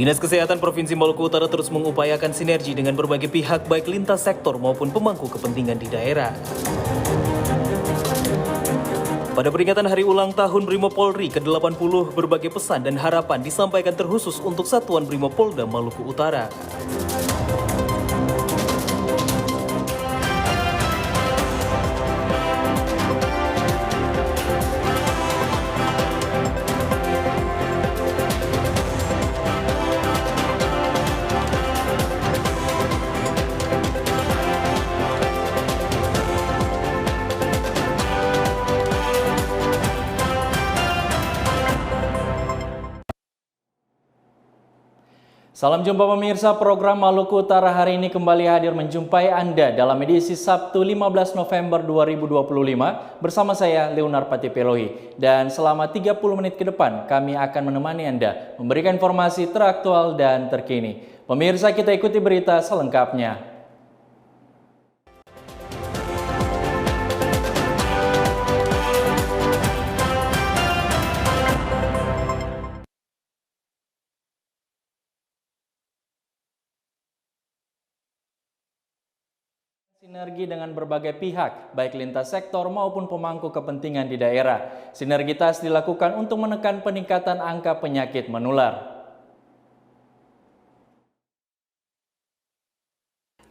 Dinas Kesehatan Provinsi Maluku Utara terus mengupayakan sinergi dengan berbagai pihak baik lintas sektor maupun pemangku kepentingan di daerah. Pada peringatan Hari Ulang Tahun Brimopolri ke-80, berbagai pesan dan harapan disampaikan terkhusus untuk Satuan Brimopolda Maluku Utara. Salam jumpa pemirsa, program Maluku Utara hari ini kembali hadir menjumpai Anda dalam edisi Sabtu 15 November 2025 bersama saya Leonar Patipelohi. Dan selama 30 menit ke depan kami akan menemani Anda memberikan informasi teraktual dan terkini. Pemirsa, kita ikuti berita selengkapnya. Sinergi dengan berbagai pihak, baik lintas sektor maupun pemangku kepentingan di daerah. Sinergitas dilakukan untuk menekan peningkatan angka penyakit menular.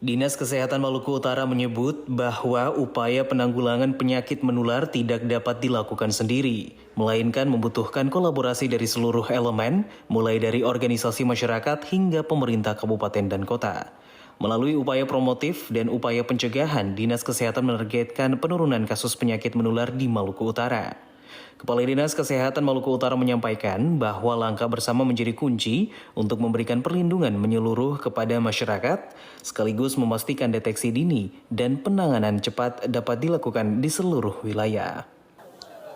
Dinas Kesehatan Maluku Utara menyebut bahwa upaya penanggulangan penyakit menular tidak dapat dilakukan sendiri, melainkan membutuhkan kolaborasi dari seluruh elemen, mulai dari organisasi masyarakat hingga pemerintah kabupaten dan kota. Melalui upaya promotif dan upaya pencegahan, Dinas Kesehatan menargetkan penurunan kasus penyakit menular di Maluku Utara. Kepala Dinas Kesehatan Maluku Utara menyampaikan bahwa langkah bersama menjadi kunci untuk memberikan perlindungan menyeluruh kepada masyarakat, sekaligus memastikan deteksi dini dan penanganan cepat dapat dilakukan di seluruh wilayah.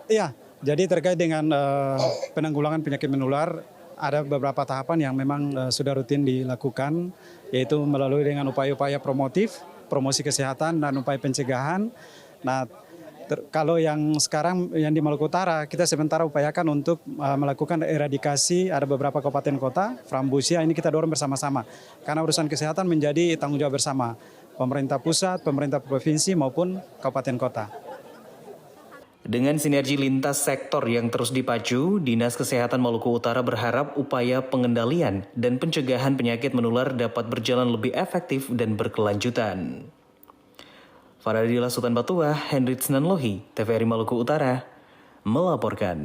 Iya, jadi terkait dengan penanggulangan penyakit menular, ada beberapa tahapan yang memang sudah rutin dilakukan, yaitu melalui dengan upaya-upaya promotif, promosi kesehatan dan upaya pencegahan. Nah, kalau yang sekarang yang di Maluku Utara, kita sementara upayakan untuk melakukan eradikasi, ada beberapa kabupaten kota, Frambusia ini kita dorong bersama-sama. Karena urusan kesehatan menjadi tanggung jawab bersama, pemerintah pusat, pemerintah provinsi maupun kabupaten kota. Dengan sinergi lintas sektor yang terus dipacu, Dinas Kesehatan Maluku Utara berharap upaya pengendalian dan pencegahan penyakit menular dapat berjalan lebih efektif dan berkelanjutan. Faradila Sultan Batua, Hendrik Senanlohi, TVRI Maluku Utara, melaporkan.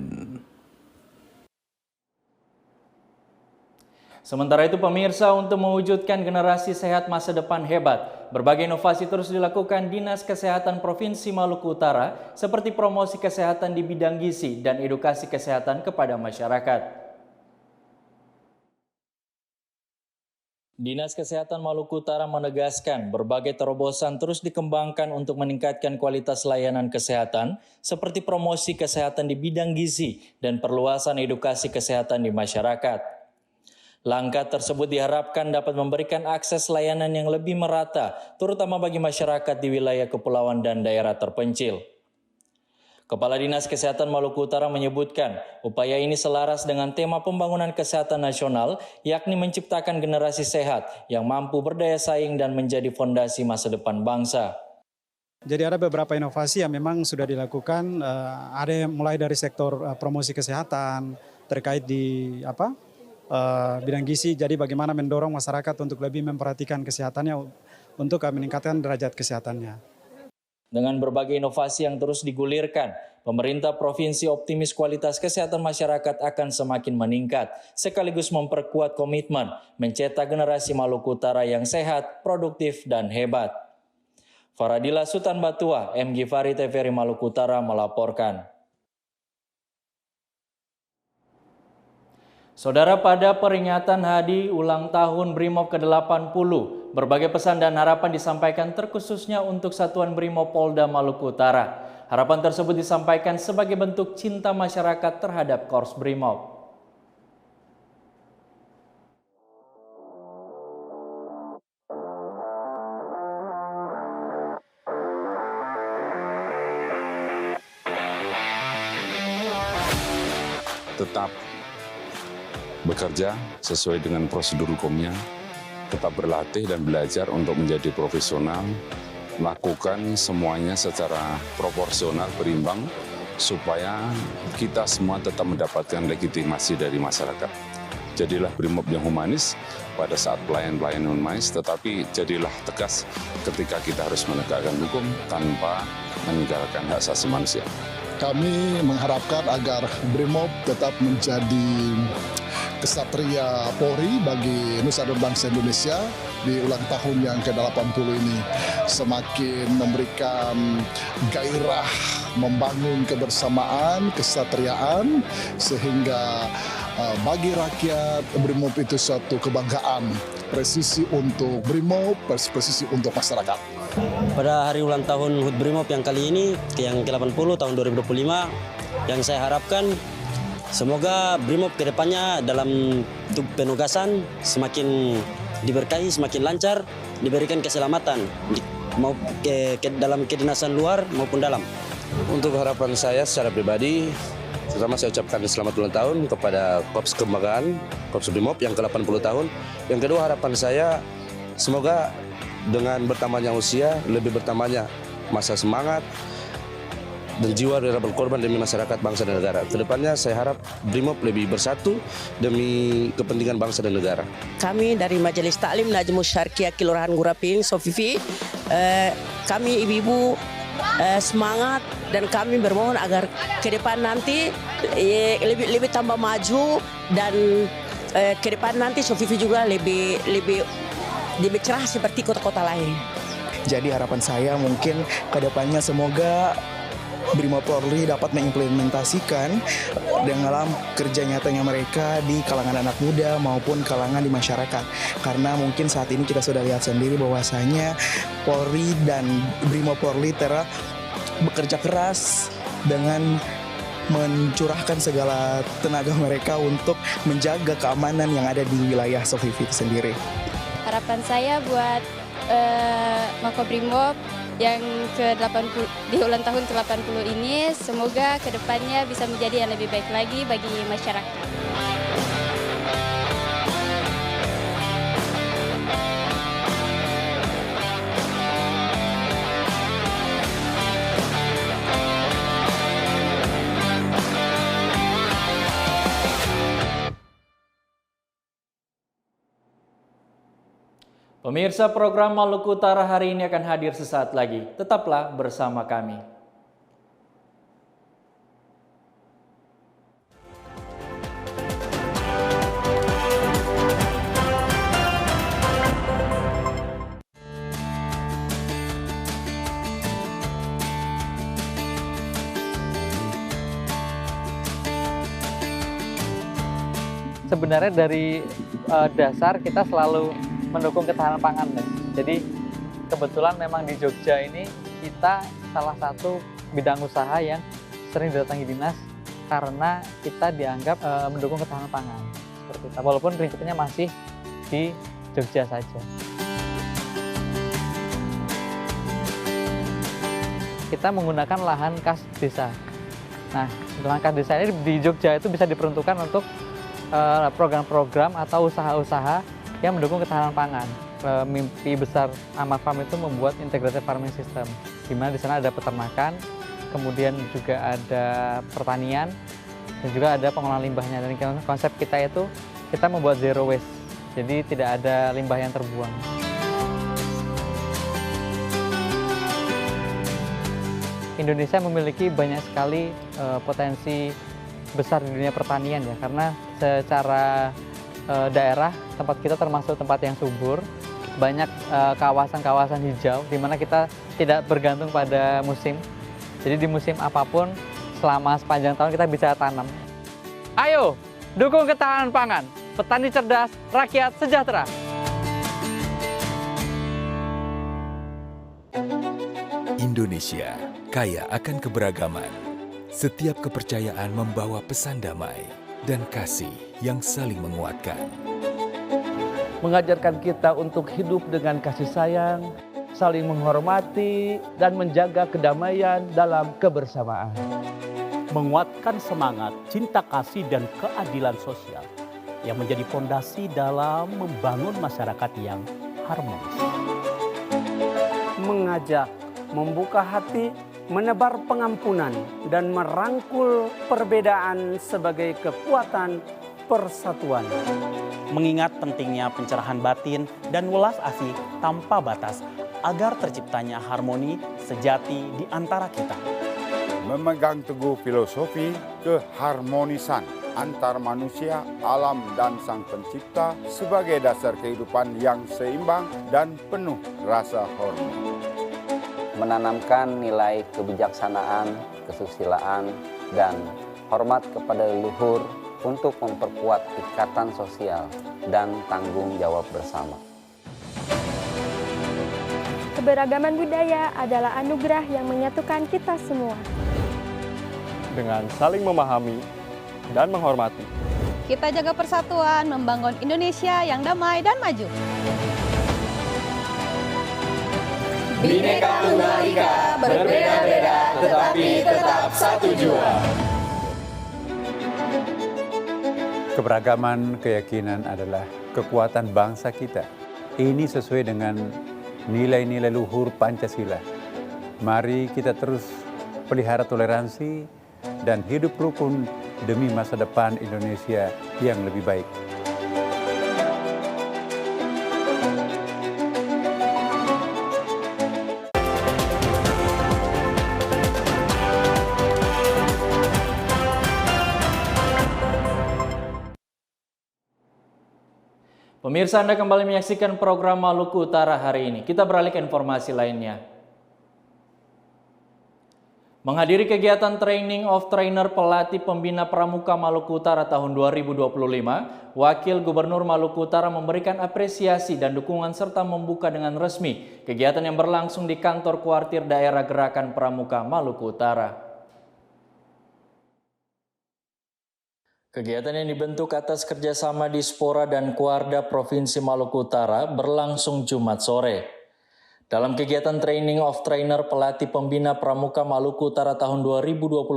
Sementara itu pemirsa, untuk mewujudkan generasi sehat masa depan hebat, berbagai inovasi terus dilakukan Dinas Kesehatan Provinsi Maluku Utara seperti promosi kesehatan di bidang gizi dan edukasi kesehatan kepada masyarakat. Dinas Kesehatan Maluku Utara menegaskan berbagai terobosan terus dikembangkan untuk meningkatkan kualitas layanan kesehatan seperti promosi kesehatan di bidang gizi dan perluasan edukasi kesehatan di masyarakat. Langkah tersebut diharapkan dapat memberikan akses layanan yang lebih merata, terutama bagi masyarakat di wilayah kepulauan dan daerah terpencil. Kepala Dinas Kesehatan Maluku Utara menyebutkan, upaya ini selaras dengan tema pembangunan kesehatan nasional, yakni menciptakan generasi sehat yang mampu berdaya saing dan menjadi fondasi masa depan bangsa. Jadi ada beberapa inovasi yang memang sudah dilakukan, ada yang mulai dari sektor promosi kesehatan, terkait di bidang gizi, jadi bagaimana mendorong masyarakat untuk lebih memperhatikan kesehatannya untuk meningkatkan derajat kesehatannya. Dengan berbagai inovasi yang terus digulirkan, pemerintah provinsi optimis kualitas kesehatan masyarakat akan semakin meningkat, sekaligus memperkuat komitmen mencetak generasi Maluku Utara yang sehat, produktif, dan hebat. Faradila Sultan Batua, M. Gifari, TVRI Maluku Utara melaporkan. Saudara, pada peringatan Hari Ulang Tahun Brimob ke-80, berbagai pesan dan harapan disampaikan terkhususnya untuk Satuan Brimopolda Maluku Utara. Harapan tersebut disampaikan sebagai bentuk cinta masyarakat terhadap Korps Brimob. Tetap bekerja sesuai dengan prosedur hukumnya, tetap berlatih dan belajar untuk menjadi profesional, lakukan semuanya secara proporsional, berimbang, supaya kita semua tetap mendapatkan legitimasi dari masyarakat. Jadilah BRIMOB yang humanis pada saat pelayan-pelayan humanis, tetapi jadilah tegas ketika kita harus menegakkan hukum tanpa meninggalkan hak asasi manusia. Kami mengharapkan agar BRIMOB tetap menjadi kesatria Polri bagi Nusa dan Bangsa Indonesia di ulang tahun yang ke-80 ini. Semakin memberikan gairah, membangun kebersamaan, kesatriaan, sehingga bagi rakyat BRIMOB itu suatu kebanggaan. Presisi untuk BRIMOB, presisi untuk masyarakat. Pada hari ulang tahun HUT BRIMOB yang kali ini, yang ke-80 tahun 2025, yang saya harapkan semoga BRIMOB ke depannya dalam penugasan semakin diberkahi, semakin lancar, diberikan keselamatan dalam kedinasan luar maupun dalam. Untuk harapan saya secara pribadi, pertama saya ucapkan selamat ulang tahun kepada Korps Kebanggaan, Korps BRIMOB yang ke-80 tahun. Yang kedua, harapan saya semoga dengan bertambahnya usia, lebih bertambahnya masa semangat dan jiwa rela berkorban demi masyarakat, bangsa dan negara. Kedepannya saya harap BRIMOB lebih bersatu demi kepentingan bangsa dan negara. Kami dari Majelis Taklim Najmus Syarqiyah Kelurahan Guraping, Sofifi, kami ibu-ibu semangat dan kami bermohon agar ke depan nanti lebih tambah maju dan ke depan nanti Sofifi juga lebih cerah seperti kota-kota lain. Jadi harapan saya mungkin ke depannya semoga BRIMOB Polri dapat mengimplementasikan dalam kerja nyatanya mereka di kalangan anak muda maupun kalangan di masyarakat. Karena mungkin saat ini kita sudah lihat sendiri bahwasanya Polri dan BRIMOB Polri telah bekerja keras dengan mencurahkan segala tenaga mereka untuk menjaga keamanan yang ada di wilayah Sofifi itu sendiri. Harapan saya buat Makobrimob yang di ulang tahun ke-80 ini, semoga kedepannya bisa menjadi yang lebih baik lagi bagi masyarakat. Pemirsa, program Maluku Utara hari ini akan hadir sesaat lagi. Tetaplah bersama kami. Sebenarnya dari dasar kita selalu mendukung ketahanan pangan. Jadi kebetulan memang di Jogja ini kita salah satu bidang usaha yang sering didatangi dinas karena kita dianggap mendukung ketahanan pangan. Seperti itu. Walaupun prinsipnya masih di Jogja saja. Kita menggunakan lahan kas desa. Nah, lahan kas desa ini di Jogja itu bisa diperuntukkan untuk program-program atau usaha-usaha yang mendukung ketahanan pangan. Mimpi besar Amar Farm itu membuat integrated farming system, di mana di sana ada peternakan, kemudian juga ada pertanian, dan juga ada pengolahan limbahnya. Dan konsep kita itu kita membuat zero waste, jadi tidak ada limbah yang terbuang. Indonesia memiliki banyak sekali potensi besar di dunia pertanian ya, karena secara daerah tempat kita termasuk tempat yang subur, banyak kawasan-kawasan hijau di mana kita tidak bergantung pada musim. Jadi di musim apapun selama sepanjang tahun kita bisa tanam. Ayo, dukung ketahanan pangan, petani cerdas, rakyat sejahtera. Indonesia kaya akan keberagaman. Setiap kepercayaan membawa pesan damai dan kasih yang saling menguatkan. Mengajarkan kita untuk hidup dengan kasih sayang, saling menghormati, dan menjaga kedamaian dalam kebersamaan. Menguatkan semangat, cinta kasih, dan keadilan sosial. yang menjadi fondasi dalam membangun masyarakat yang harmonis. Mengajak, membuka hati, menebar pengampunan, dan merangkul perbedaan sebagai kekuatan persatuan. Mengingat pentingnya pencerahan batin dan welas asih tanpa batas agar terciptanya harmoni sejati di antara kita. Memegang teguh filosofi keharmonisan antar manusia, alam, dan Sang Pencipta sebagai dasar kehidupan yang seimbang dan penuh rasa hormat. Menanamkan nilai kebijaksanaan, kesusilaan, dan hormat kepada leluhur untuk memperkuat ikatan sosial dan tanggung jawab bersama. Keberagaman budaya adalah anugerah yang menyatukan kita semua. Dengan saling memahami dan menghormati, kita jaga persatuan, membangun Indonesia yang damai dan maju. Bhinneka Tunggal Ika, berbeda-beda tetapi tetap satu jua. Keberagaman keyakinan adalah kekuatan bangsa kita. Ini sesuai dengan nilai-nilai luhur Pancasila. Mari kita terus pelihara toleransi dan hidup rukun demi masa depan Indonesia yang lebih baik. Pemirsa, Anda kembali menyaksikan program Maluku Utara hari ini. Kita beralih ke informasi lainnya. Menghadiri kegiatan Training of Trainer Pelatih Pembina Pramuka Maluku Utara tahun 2025, Wakil Gubernur Maluku Utara memberikan apresiasi dan dukungan serta membuka dengan resmi kegiatan yang berlangsung di kantor kuartir daerah Gerakan Pramuka Maluku Utara. Kegiatan yang dibentuk atas kerjasama Dispora dan Kuarda Provinsi Maluku Utara berlangsung Jumat sore. Dalam kegiatan Training of Trainer Pelatih Pembina Pramuka Maluku Utara tahun 2025,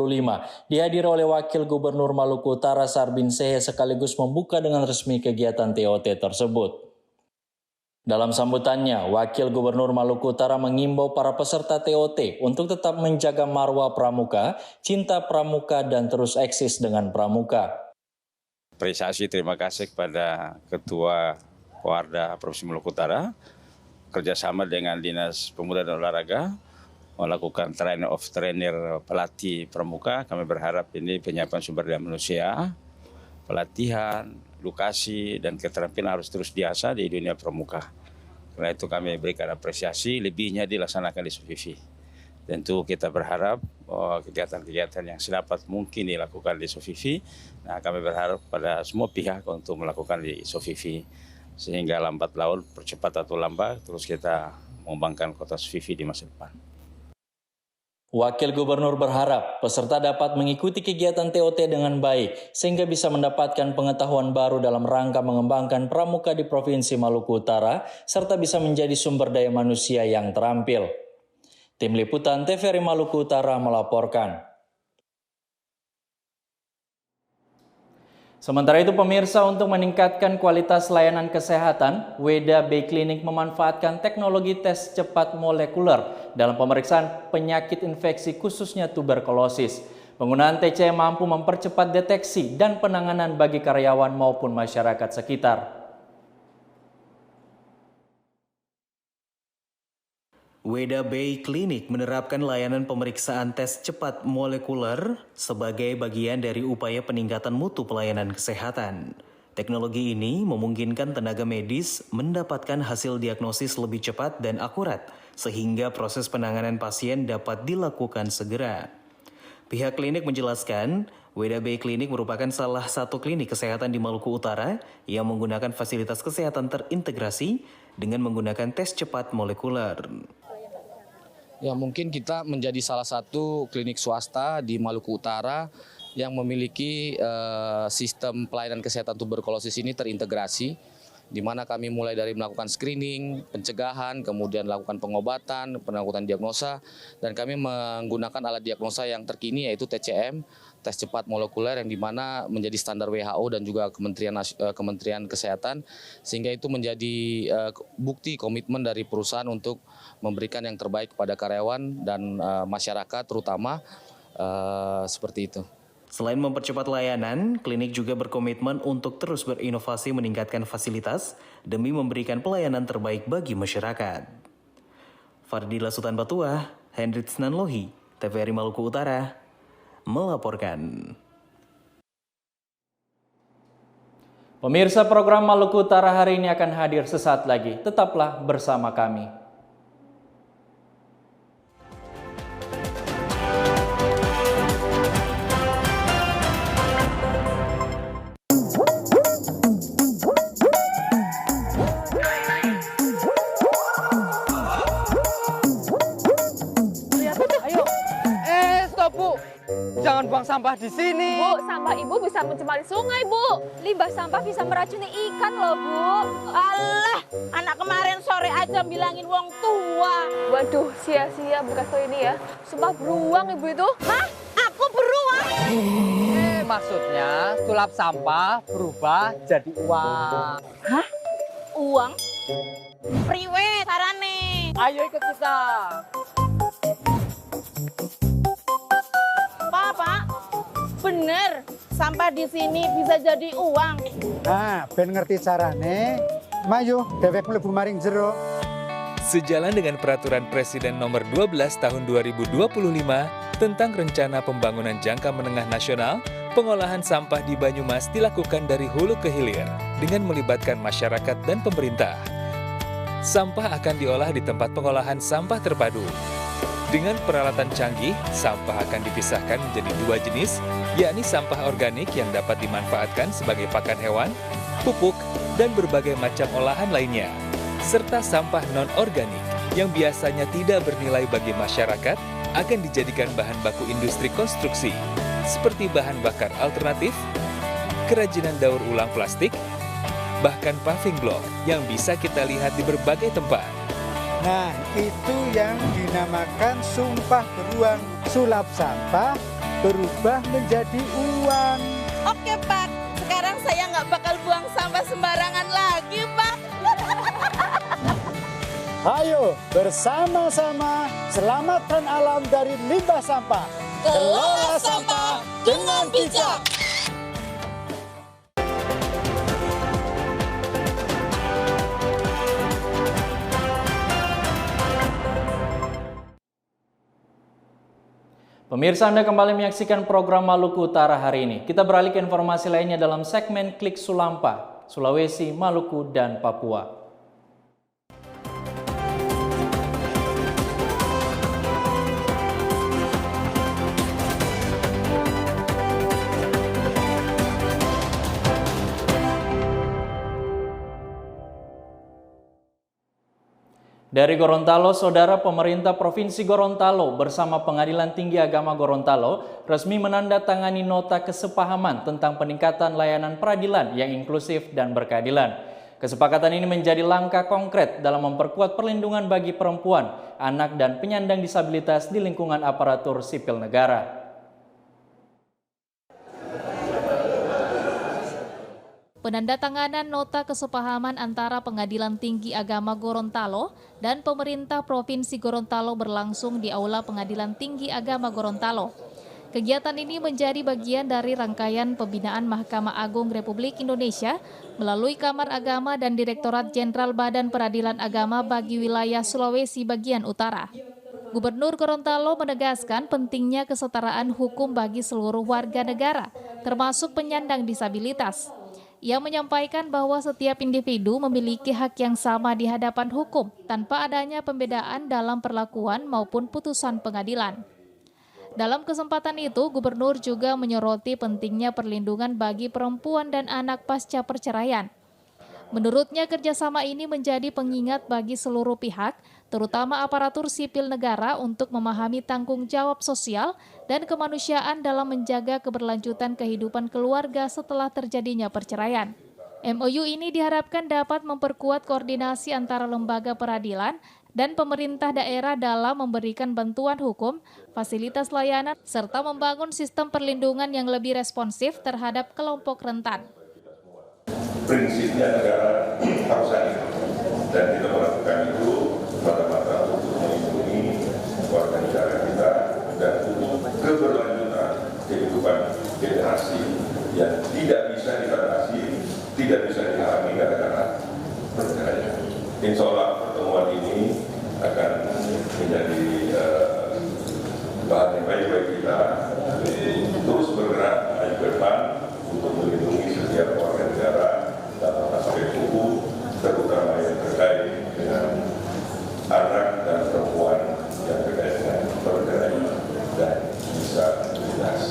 dihadiri oleh Wakil Gubernur Maluku Utara Sarbin Sehe sekaligus membuka dengan resmi kegiatan TOT tersebut. Dalam sambutannya, Wakil Gubernur Maluku Utara mengimbau para peserta TOT untuk tetap menjaga marwah pramuka, cinta pramuka, dan terus eksis dengan pramuka. Apresiasi terima kasih kepada Ketua Kuarda Provinsi Maluku Utara, kerjasama dengan Dinas Pemuda dan Olahraga, melakukan Training of Trainer Pelatih Pramuka. Kami berharap ini penyiapan sumber daya manusia, pelatihan, edukasi, dan keterampilan harus terus diasah di dunia pramuka. Karena itu kami berikan apresiasi, lebihnya dilaksanakan di SOFIV. Tentu kita berharap kegiatan-kegiatan yang sedapat mungkin dilakukan di SOFIV. Nah, kami berharap pada semua pihak untuk melakukan di SOFIV. Sehingga lambat laun, percepat atau lambat, terus kita mengembangkan kota SOFIV di masa depan. Wakil Gubernur berharap peserta dapat mengikuti kegiatan TOT dengan baik sehingga bisa mendapatkan pengetahuan baru dalam rangka mengembangkan pramuka di Provinsi Maluku Utara serta bisa menjadi sumber daya manusia yang terampil. Tim Liputan TVRI Maluku Utara melaporkan. Sementara itu pemirsa, untuk meningkatkan kualitas layanan kesehatan, Weda Bay Clinic memanfaatkan teknologi tes cepat molekuler dalam pemeriksaan penyakit infeksi khususnya tuberkulosis. Penggunaan TC mampu mempercepat deteksi dan penanganan bagi karyawan maupun masyarakat sekitar. Weda Bay Clinic menerapkan layanan pemeriksaan tes cepat molekuler sebagai bagian dari upaya peningkatan mutu pelayanan kesehatan. Teknologi ini memungkinkan tenaga medis mendapatkan hasil diagnosis lebih cepat dan akurat, sehingga proses penanganan pasien dapat dilakukan segera. Pihak klinik menjelaskan, Weda Bay Clinic merupakan salah satu klinik kesehatan di Maluku Utara yang menggunakan fasilitas kesehatan terintegrasi dengan menggunakan tes cepat molekuler. Ya, mungkin kita menjadi salah satu klinik swasta di Maluku Utara yang memiliki sistem pelayanan kesehatan tuberkulosis ini terintegrasi, di mana kami mulai dari melakukan screening, pencegahan, kemudian melakukan pengobatan, melakukan diagnosa, dan kami menggunakan alat diagnosa yang terkini yaitu TCM, tes cepat molekuler, yang dimana menjadi standar WHO dan juga Kementerian Kesehatan, sehingga itu menjadi bukti komitmen dari perusahaan untuk memberikan yang terbaik kepada karyawan dan masyarakat terutama, seperti itu. Selain mempercepat layanan, klinik juga berkomitmen untuk terus berinovasi meningkatkan fasilitas demi memberikan pelayanan terbaik bagi masyarakat. Fardila Sultan Batuah, Hendrik Nanlohi, TVRI Maluku Utara, melaporkan. Pemirsa, program Maluku Utara hari ini akan hadir sesaat lagi. Tetaplah bersama kami. Jangan buang sampah di sini. Bu, sampah ibu bisa mencemari sungai, Bu. Limbah sampah bisa meracuni ikan loh, Bu. Alah, anak kemarin sore aja bilangin wong tua. Waduh, sia-sia bekas ini ya. Sumpah beruang ibu itu. Hah? Aku beruang? Maksudnya sulap sampah berubah jadi uang. Hah? Uang? Priwe sarane. Ayo ikut kita. Pak, bener, sampah di sini bisa jadi uang. Nah, ben ngerti carane, mayu dewek mlebu maring jero. Sejalan dengan Peraturan Presiden Nomor 12 Tahun 2025 tentang Rencana Pembangunan Jangka Menengah Nasional, pengolahan sampah di Banyumas dilakukan dari hulu ke hilir dengan melibatkan masyarakat dan pemerintah. Sampah akan diolah di tempat pengolahan sampah terpadu. Dengan peralatan canggih, sampah akan dipisahkan menjadi dua jenis, yakni sampah organik yang dapat dimanfaatkan sebagai pakan hewan, pupuk, dan berbagai macam olahan lainnya, serta sampah non-organik yang biasanya tidak bernilai bagi masyarakat akan dijadikan bahan baku industri konstruksi, seperti bahan bakar alternatif, kerajinan daur ulang plastik, bahkan paving block yang bisa kita lihat di berbagai tempat. Nah, itu yang dinamakan sumpah beruang. Sulap sampah berubah menjadi uang. Oke, Pak. Sekarang saya nggak bakal buang sampah sembarangan lagi, Pak. Ayo, bersama-sama selamatkan alam dari limbah sampah. Kelola sampah dengan bijak. Pemirsa, Anda kembali menyaksikan program Maluku Utara hari ini. Kita beralih ke informasi lainnya dalam segmen Klik Sulampa, Sulawesi, Maluku, dan Papua. Dari Gorontalo, Saudara, pemerintah Provinsi Gorontalo bersama Pengadilan Tinggi Agama Gorontalo resmi menandatangani nota kesepahaman tentang peningkatan layanan peradilan yang inklusif dan berkeadilan. Kesepakatan ini menjadi langkah konkret dalam memperkuat perlindungan bagi perempuan, anak, dan penyandang disabilitas di lingkungan aparatur sipil negara. Penandatanganan nota kesepahaman antara Pengadilan Tinggi Agama Gorontalo dan pemerintah Provinsi Gorontalo berlangsung di Aula Pengadilan Tinggi Agama Gorontalo. Kegiatan ini menjadi bagian dari rangkaian pembinaan Mahkamah Agung Republik Indonesia melalui Kamar Agama dan Direktorat Jenderal Badan Peradilan Agama bagi wilayah Sulawesi bagian utara. Gubernur Gorontalo menegaskan pentingnya kesetaraan hukum bagi seluruh warga negara, termasuk penyandang disabilitas. Ia menyampaikan bahwa setiap individu memiliki hak yang sama di hadapan hukum tanpa adanya pembedaan dalam perlakuan maupun putusan pengadilan. Dalam kesempatan itu, Gubernur juga menyoroti pentingnya perlindungan bagi perempuan dan anak pasca perceraian. Menurutnya, kerjasama ini menjadi pengingat bagi seluruh pihak, terutama aparatur sipil negara untuk memahami tanggung jawab sosial dan kemanusiaan dalam menjaga keberlanjutan kehidupan keluarga setelah terjadinya perceraian. MOU ini diharapkan dapat memperkuat koordinasi antara lembaga peradilan dan pemerintah daerah dalam memberikan bantuan hukum, fasilitas layanan, serta membangun sistem perlindungan yang lebih responsif terhadap kelompok rentan. Prinsipnya negara harus hadir, dan kita melakukan itu semata-mata untuk melindungi warga negara kita dan untuk keberlanjutan kehidupan generasi yang tidak bisa dibatasi, tidak bisa dihalangi gara-gara perceraian. Insya Allah pertemuan ini akan menjadi bahan yang baik bagi kita terus bergerak maju ke depan untuk melindungi setiap warga negara dalam aspek hukum, terutama yang terkait dengan anak dan perempuan yang terkait dengan perceraian dan disabilitas.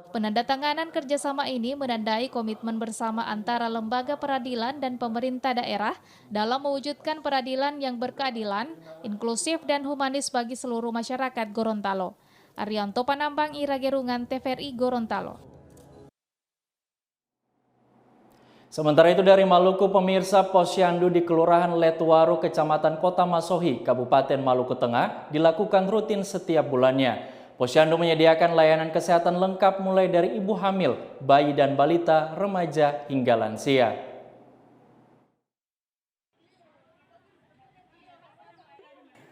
Penandatanganan kerjasama ini menandai komitmen bersama antara lembaga peradilan dan pemerintah daerah dalam mewujudkan peradilan yang berkeadilan, inklusif, dan humanis bagi seluruh masyarakat Gorontalo. Arianto Panambang, Ira Gerungan, TVRI Gorontalo. Sementara itu dari Maluku, pemirsa, Posyandu di Kelurahan Letuaru, Kecamatan Kota Masohi, Kabupaten Maluku Tengah dilakukan rutin setiap bulannya. Posyandu menyediakan layanan kesehatan lengkap mulai dari ibu hamil, bayi dan balita, remaja hingga lansia.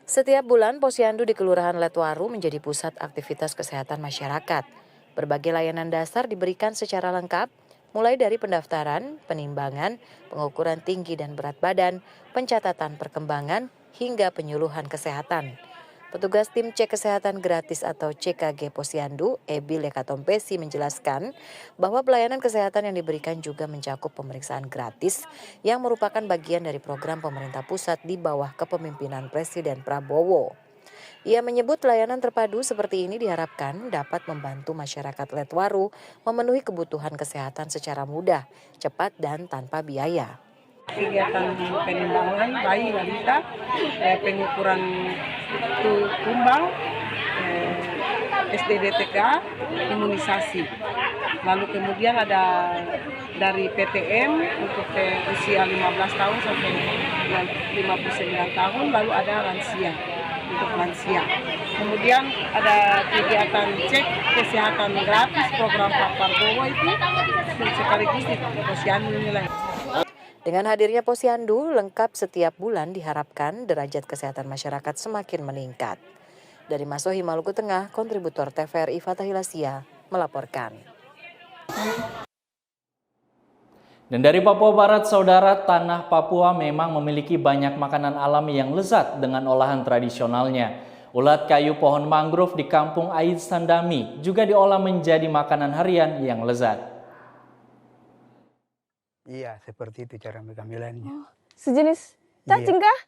Setiap bulan, Posyandu di Kelurahan Letuaru menjadi pusat aktivitas kesehatan masyarakat. Berbagai layanan dasar diberikan secara lengkap, mulai dari pendaftaran, penimbangan, pengukuran tinggi dan berat badan, pencatatan perkembangan, hingga penyuluhan kesehatan. Petugas tim cek kesehatan gratis atau CKG Posyandu, Ebi Lekatompesi, menjelaskan bahwa pelayanan kesehatan yang diberikan juga mencakup pemeriksaan gratis yang merupakan bagian dari program pemerintah pusat di bawah kepemimpinan Presiden Prabowo. Ia menyebut layanan terpadu seperti ini diharapkan dapat membantu masyarakat Letuaru memenuhi kebutuhan kesehatan secara mudah, cepat, dan tanpa biaya. Kegiatan penimbangan bayi balita, pengukuran tumbang, SDDTK, imunisasi. Lalu kemudian ada dari PTM untuk usia 15 tahun sampai 59 tahun, lalu ada lansia untuk lansia. Kemudian ada kegiatan cek kesehatan gratis program Pak Prabowo itu sekaligus di Posyandu nilai. Dengan hadirnya Posyandu lengkap setiap bulan diharapkan derajat kesehatan masyarakat semakin meningkat. Dari Masohi, Maluku Tengah, kontributor TVRI Fathahilasia melaporkan. Dan dari Papua Barat, saudara, tanah Papua memang memiliki banyak makanan alami yang lezat dengan olahan tradisionalnya. Ulat kayu pohon mangrove di kampung Ait Sandami juga diolah menjadi makanan harian yang lezat. Iya, seperti itu cara mengambilnya. Sejenis cacing kah?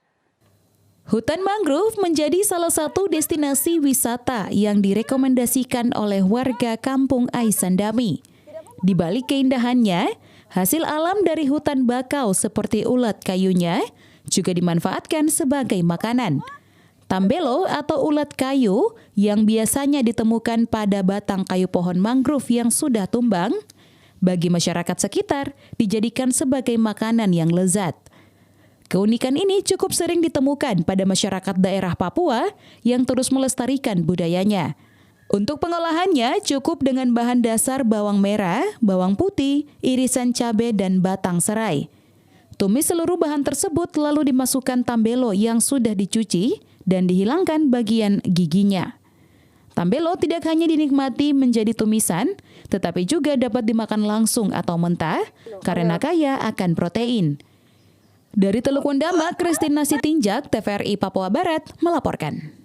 Hutan mangrove menjadi salah satu destinasi wisata yang direkomendasikan oleh warga kampung Ait Sandami. Di balik keindahannya, hasil alam dari hutan bakau seperti ulat kayunya juga dimanfaatkan sebagai makanan. Tambelo atau ulat kayu yang biasanya ditemukan pada batang kayu pohon mangrove yang sudah tumbang, bagi masyarakat sekitar dijadikan sebagai makanan yang lezat. Keunikan ini cukup sering ditemukan pada masyarakat daerah Papua yang terus melestarikan budayanya. Untuk pengolahannya cukup dengan bahan dasar bawang merah, bawang putih, irisan cabai, dan batang serai. Tumis seluruh bahan tersebut lalu dimasukkan tambelo yang sudah dicuci dan dihilangkan bagian giginya. Tambelo tidak hanya dinikmati menjadi tumisan, tetapi juga dapat dimakan langsung atau mentah karena kaya akan protein. Dari Teluk Wendama, Kristina Sitinjak, TVRI Papua Barat melaporkan.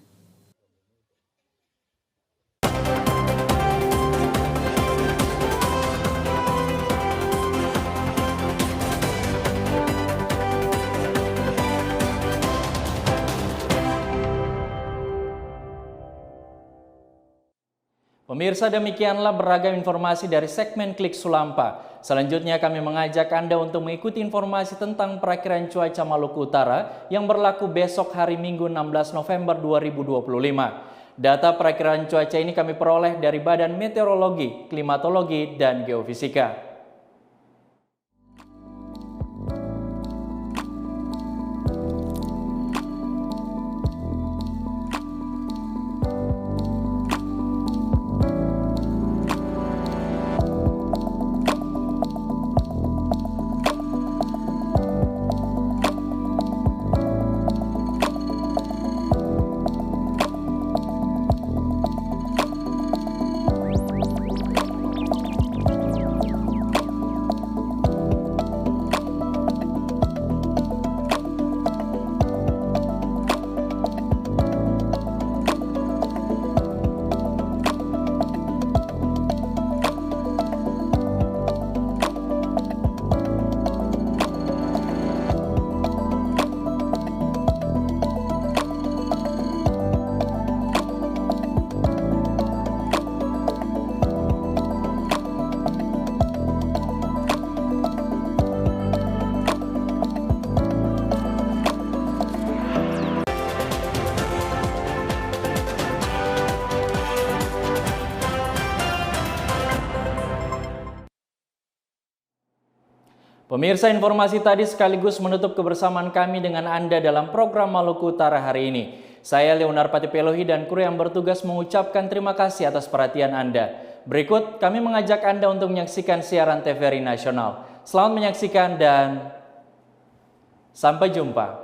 Pemirsa, demikianlah beragam informasi dari segmen Klik Sulampa. Selanjutnya kami mengajak Anda untuk mengikuti informasi tentang perakiraan cuaca Maluku Utara yang berlaku besok hari Minggu 16 November 2025. Data perakiraan cuaca ini kami peroleh dari Badan Meteorologi, Klimatologi, dan Geofisika. Pemirsa, informasi tadi sekaligus menutup kebersamaan kami dengan Anda dalam program Maluku Utara hari ini. Saya Leonar Patipelohi dan kru yang bertugas mengucapkan terima kasih atas perhatian Anda. Berikut kami mengajak Anda untuk menyaksikan siaran TVRI Nasional. Selamat menyaksikan dan sampai jumpa.